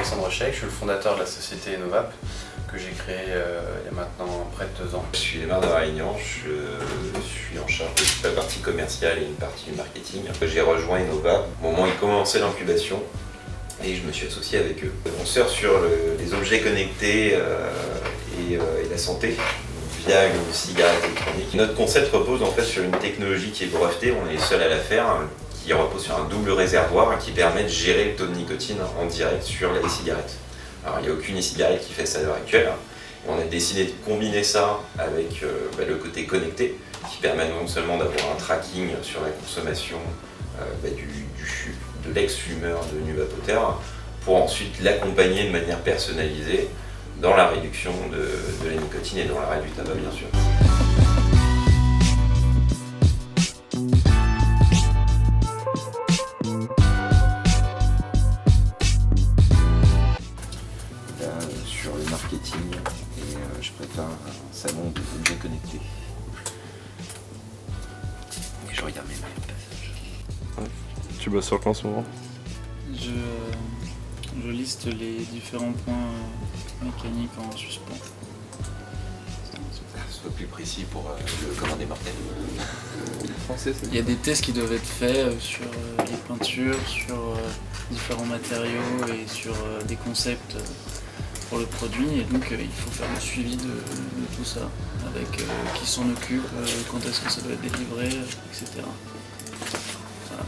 Alexandre Cheikh, je suis le fondateur de la société Enovap que j'ai créée il y a maintenant près de 2 ans. Je suis maire de Réunion, je suis en charge de toute la partie commerciale et une partie du marketing. J'ai rejoint Enovap au moment où ils commençaient l'incubation et je me suis associé avec eux. On surfe sur les objets connectés et la santé via une cigarette électronique. Notre concept repose en fait sur une technologie qui est brevetée, on est les seuls à la faire, qui repose sur un double réservoir qui permet de gérer le taux de nicotine en direct sur les cigarettes. Alors il n'y a aucune e-cigarette qui fait ça à l'heure actuelle. On a décidé de combiner ça avec le côté connecté qui permet non seulement d'avoir un tracking sur la consommation de l'ex-fumeur devenu vapoteur pour ensuite l'accompagner de manière personnalisée dans la réduction de la nicotine et dans l'arrêt du tabac bien sûr. Sur le marketing et je prépare un salon d'objets connectés. Et je regarde mes mails au passage. Tu bosses sur quoi en ce moment? Je liste les différents points mécaniques en suspens. Sois plus précis pour le commander mortel. Il y a des tests qui doivent être faits sur les peintures, sur différents matériaux et sur des concepts pour le produit, et donc il faut faire le suivi de tout ça, avec qui s'en occupe, quand est-ce que ça doit être délivré, etc. Voilà.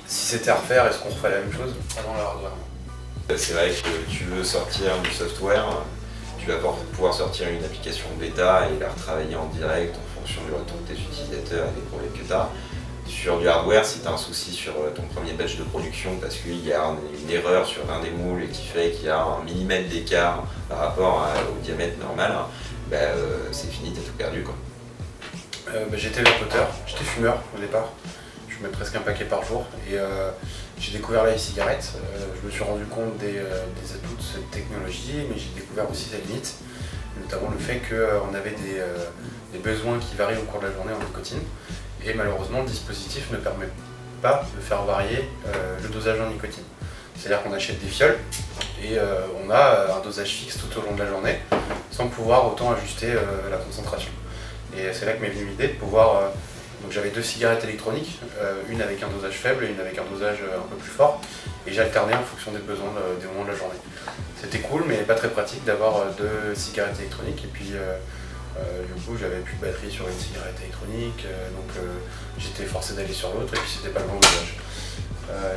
Si c'était à refaire, est-ce qu'on referait la même chose avant le hardware? C'est vrai que tu veux sortir du software, tu vas pouvoir sortir une application bêta et la retravailler en direct en fonction du retour de tes utilisateurs et des problèmes que tu as. Sur du hardware, si tu as un souci sur ton premier batch de production parce qu'il y a une erreur sur l'un des moules et qui fait qu'il y a 1 millimètre d'écart par rapport au diamètre normal, c'est fini, t'as tout perdu quoi. J'étais vapoteur, j'étais fumeur au départ. Je fumais presque un paquet par jour et j'ai découvert la e-cigarette. Je me suis rendu compte des atouts de cette technologie, mais j'ai découvert aussi ses limites, notamment le fait qu'on avait des besoins qui varient au cours de la journée en nicotine. Et malheureusement, le dispositif ne permet pas de faire varier le dosage en nicotine. C'est-à-dire qu'on achète des fioles et on a un dosage fixe tout au long de la journée sans pouvoir autant ajuster la concentration. Et c'est là que m'est venue l'idée de pouvoir... donc j'avais 2 cigarettes électroniques, une avec un dosage faible et une avec un dosage un peu plus fort, et j'alternais en fonction des besoins des moments de la journée. C'était cool, mais pas très pratique d'avoir 2 cigarettes électroniques, et puis du coup j'avais plus de batterie sur une cigarette électronique, donc j'étais forcé d'aller sur l'autre, et puis c'était pas le bon dosage.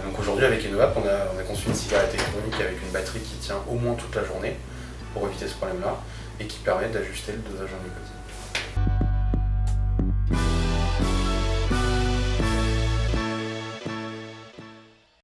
Donc aujourd'hui avec Enovap, on a conçu une cigarette électronique avec une batterie qui tient au moins toute la journée pour éviter ce problème-là, et qui permet d'ajuster le dosage en nicotine.